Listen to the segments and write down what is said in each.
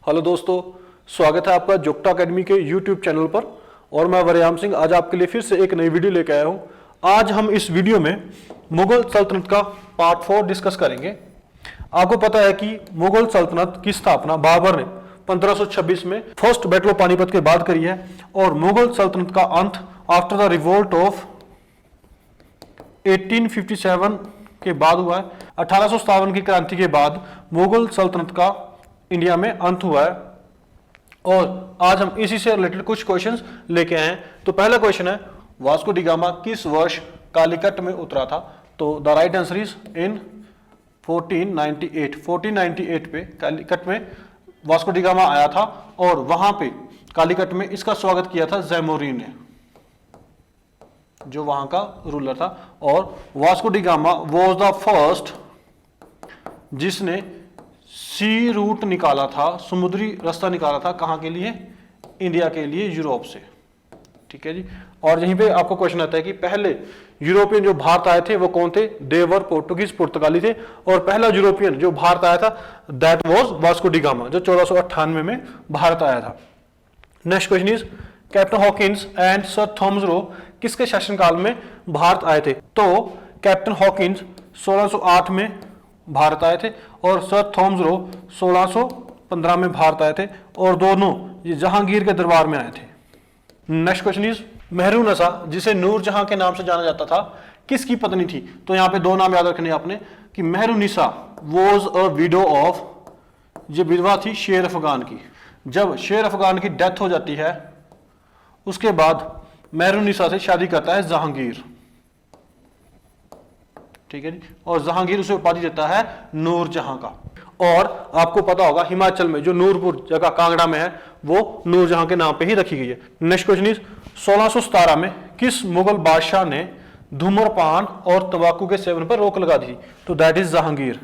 Hello दोस्तों, स्वागत है आपका जोग्टा एकेडमी के यूट्यूब चैनल पर। और मैं वरयाम सिंह आज आपके लिए फिर से एक नई वीडियो लेकर आया हूँ। आज हम इस वीडियो में मुगल सल्तनत का पार्ट 4 डिस्कस करेंगे। आपको पता है कि मुगल सल्तनत की स्थापना बाबर ने 1526 में फर्स्ट बैटल ऑफ पानीपत के बाद करी है और मुगल सल्तनत का अंत आफ्टर द रिवोल्ट ऑफ 1857 के बाद हुआ है। 1857 की क्रांति के बाद मुगल सल्तनत का इंडिया में अंत हुआ है और आज हम इसी से रिलेटेड कुछ क्वेश्चंस लेके आए हैं। तो पहला क्वेश्चन है, वास्को डी गामा किस वर्ष कालीकट में उतरा था? तो the right answer is in 1498 पे कालीकट में वास्को डी गामा आया था और वहां पे कालीकट में इसका स्वागत किया था जैमोरिन ने, जो वहां का रूलर था। और Vasco D gamma was the first जिसने सी रूट निकाला था, समुद्री रास्ता निकाला था। कहां के लिए? इंडिया के लिए, यूरोप से। ठीक है जी। और यहीं पे आपको क्वेश्चन आता है कि पहले यूरोपियन जो भारत आए थे वो कौन थे? दे वर पोर्टुगीज, पुर्तगाली थे। और पहला यूरोपियन जो भारत आया था that was Vasco D gamma, जो 1498 में भारत आया था। Next question is, captain Hawkins and sir Thomas Roe किसके शासनकाल में भारत आए थे? तो कैप्टन हॉकिंस 1608 में भारत आए थे और सर थॉमस रो 1615 में भारत आए थे और दोनों ये जहांगीर के दरबार में आए थे। नेक्स्ट क्वेश्चन इज, मेहरुन्निसा जिसे नूरजहां के नाम से जाना जाता था किसकी पत्नी थी? तो यहां पे दो नाम याद रखने आपने कि Mehrunnisa was a window of, ये विधवा थी शेर अफगान की। जब शेर अफगान की डेथ हो जाती है उसके बाद मेहरुन्निसा से शादी करता है जहांगीर। ठीक है जी। और जहांगीर उसे उपाधि देता है नूरजहां का। और आपको पता होगा हिमाचल में जो नूरपुर जगह कांगड़ा में है वो नूरजहां के नाम पे ही रखी गई है। नेक्स्ट क्वेश्चन इज, 1617 में किस मुगल बादशाह ने धूम्रपान और तंबाकू के सेवन पर रोक लगा दी? तो दैट इज जहांगीर।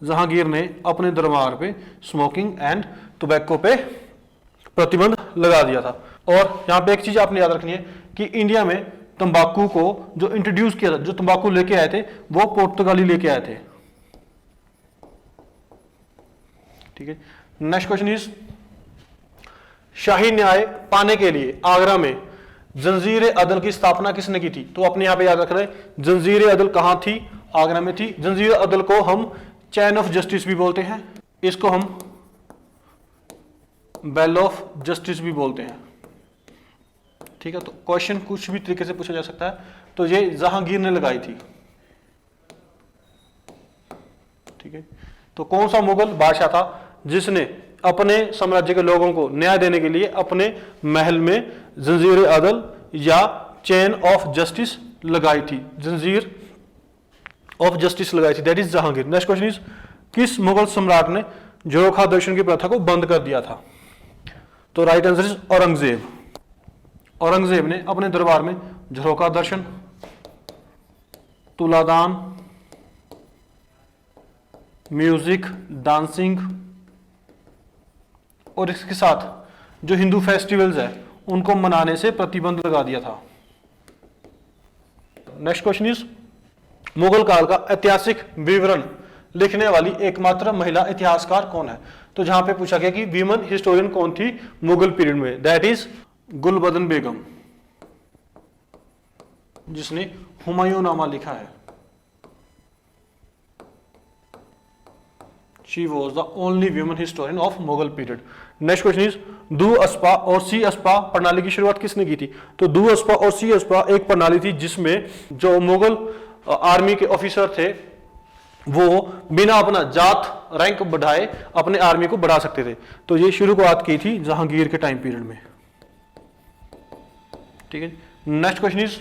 जहांगीर ने अपने दरबार पे स्मोकिंग एंड टोबैको पे प्रतिबंध लगा दिया था। और यहां पे एक चीज आपने याद रखनी है कि इंडिया में तंबाकू को जो इंट्रोड्यूस किया था, जो तंबाकू लेके आए थे वो पुर्तगाली लेके आए थे। ठीक है। नेक्स्ट क्वेश्चन इज, शाही न्याय पाने के लिए आगरा में जंजीर अदल की स्थापना किसने की थी? तो अपने यहां पे याद रख रहे हैं जंजीर अदल कहां थी? आगरा में थी। जंजीर अदल को हम चैन ऑफ जस्टिस भी बोलते हैं, इसको हम बेल ऑफ जस्टिस भी बोलते हैं। ठीक है। तो क्वेश्चन कुछ भी तरीके से पूछा जा सकता है। तो ये जहांगीर ने लगाई थी। ठीक है। तो कौन सा मुगल बादशाह था जिसने अपने साम्राज्य के लोगों को न्याय देने के लिए अपने महल में जंजीर अदल या चेन ऑफ जस्टिस लगाई थी? जंजीर ऑफ जस्टिस लगाई थी, that is Jahangir. Next question is, किस मुगल सम्राट ने झरोखा दर्शन की प्रथा को बंद कर दिया था? तो right answer is Aurangzeb. Aurangzeb ने अपने दरबार में झरोखा दर्शन, तुलादान, म्यूजिक, डांसिंग और इसके साथ जो हिंदू फेस्टिवल्स है उनको मनाने से प्रतिबंध लगा दिया था। नेक्स्ट क्वेश्चन इज, मुगल काल का ऐतिहासिक विवरण लिखने वाली एकमात्र महिला इतिहासकार कौन है? तो जहां पे पूछा गया कि वीमन हिस्टोरियन कौन थी मुगल पीरियड में, दैट इज गुलबदन बेगम, जिसने हुमायूंनामा लिखा है। She was the only woman historian of Mughal period. Next question is, दू अस्पा और सी अस्पा प्रणाली की शुरुआत किसने की थी? तो दू अस्पा और सी अस्पा एक प्रणाली थी जिसमें जो मुगल आर्मी के ऑफिसर थे वो बिना अपना जात रैंक बढ़ाए अपने आर्मी को बढ़ा सकते थे। तो ये शुरुआत की थी जहांगीर के टाइम पीरियड में। ठीक है। नेक्स्ट क्वेश्चन इज,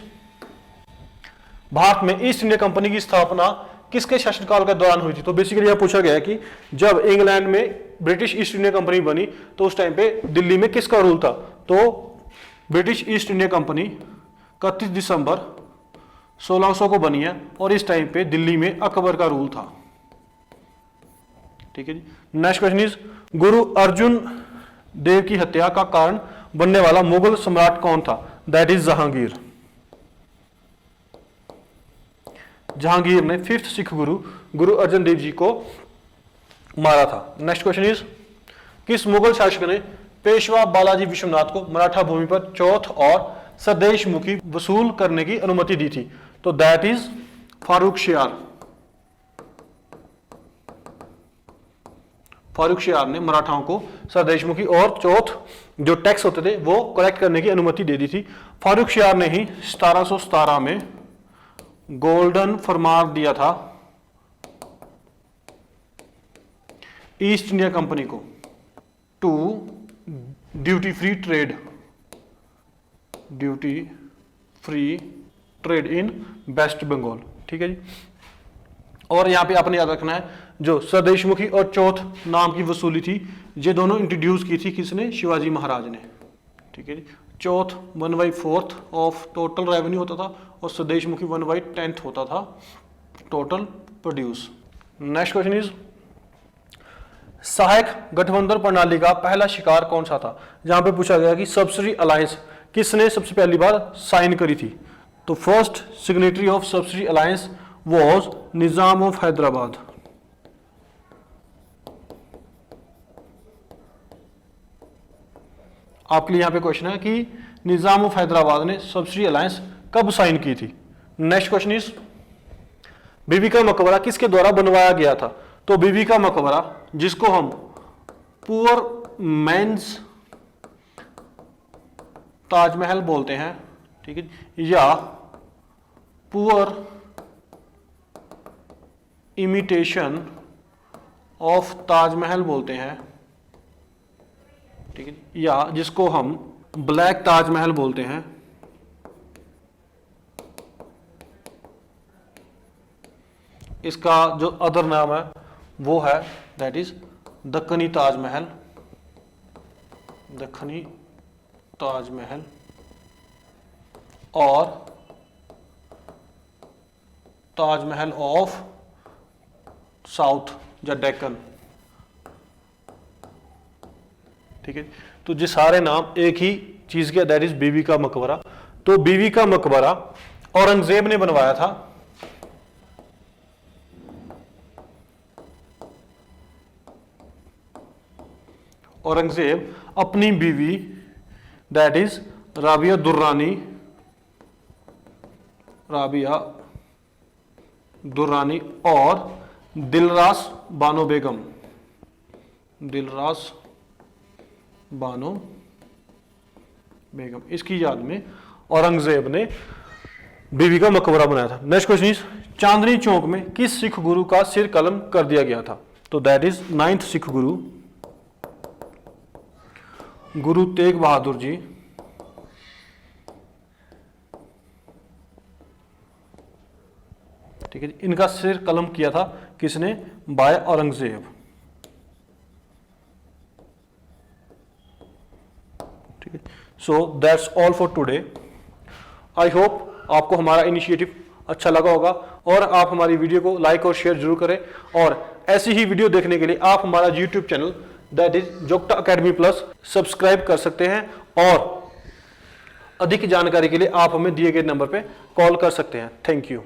भारत में ईस्ट इंडिया कंपनी की स्थापना किसके शासनकाल के दौरान हुई थी? तो बेसिकली यह पूछा गया है कि जब इंग्लैंड में ब्रिटिश ईस्ट इंडिया कंपनी बनी तो उस टाइम पे दिल्ली में किसका रूल था? तो ब्रिटिश ईस्ट इंडिया कंपनी 31 दिसंबर 1600 को बनी है और इस टाइम पे दिल्ली में अकबर का रूल था। ठीक है जी। नेक्स्ट क्वेश्चन इज, गुरु अर्जुन देव की हत्या का कारण बनने वाला मुगल सम्राट कौन था? That is Jahangir. जहांगीर ने 5th सिख गुरु अर्जन देव जी को मारा था। नेक्स्ट क्वेश्चन इज, किस मुगल शासक ने पेशवा बालाजी विश्वनाथ को मराठा भूमि पर चौथ और सदेशमुखी वसूल करने की अनुमति दी थी? तो दैट इज फारुखशियार। फारुखशियार ने मराठाओं को सदेशमुखी और चौथ जो टैक्स होते थे वो कलेक्ट करने की अनुमति दे दी थी। फारुखशियार ने ही 1717 में गोल्डन फरमान दिया था ईस्ट इंडिया कंपनी को to duty free trade in West Bengal. ठीक है जी। और यहां पे आपने याद रखना है जो सदेशमुखी और चौथ नाम की वसूली थी ये दोनों इंट्रोड्यूस की थी किसने? शिवाजी महाराज ने। ठीक है जी। चौथ 1/4 ऑफ टोटल रेवेन्यू होता था और सदेशमुखी 1/10 होता था total produce. Next question is सहायक गठबंधन प्रणाली का पहला शिकार कौन सा था? जहां पे पूछा गया कि सब्सिडी अलायंस किसने सबसे पहली बार साइन करी थी? तो first signatory of subsidy alliance was Nizam of Hyderabad. आपके लिए यहां पे क्वेश्चन है कि निजाम ऑफ हैदराबाद ने सब्सिडी अलायंस कब साइन की थी? नेक्स्ट क्वेश्चन इज बीबी का मकबरा किसके द्वारा बनवाया गया था? तो बीबी का मकबरा जिसको हम पुअर मेंस ताजमहल बोलते हैं, ठीक है, या पुअर इमिटेशन ऑफ ताजमहल बोलते हैं, ठीक है, या जिसको हम ब्लैक ताजमहल बोलते हैं, इसका जो अदर नाम है वो है दैट इज दक्कनी ताजमहल, दक्कनी ताजमहल और ताजमहल ऑफ साउथ या डेक्कन। ठीक है, तो ये सारे नाम एक ही चीज के, दैट इज बीबी का मकबरा। तो बीबी का मकबरा औरंगजेब ने बनवाया था। औरंगजेब अपनी बीवी दैट इज राबिया दुर्रानी और दिलरास बानो बेगम, दिलरास बानो बेगम, इसकी याद में औरंगजेब ने बीबी का मकबरा बनाया था। Next question is Chandni Chowk में किस सिख गुरु का सिर कलम कर दिया गया था? तो दैट इज 9th सिख गुरु, गुरु तेग बहादुर जी। ठीक है, इनका सिर कलम किया था किसने? बाय औरंगजेब। ठीक है, so that's all for today. I hope आपको हमारा इनिशिएटिव अच्छा लगा होगा और आप हमारी वीडियो को लाइक और शेयर जरूर करें। और ऐसी ही वीडियो देखने के लिए आप हमारा YouTube channel that is Jogta academy plus subscribe कर सकते हैं और अधिक जानकारी के लिए आप हमें दिए गए नंबर पे कॉल कर सकते हैं। Thank you.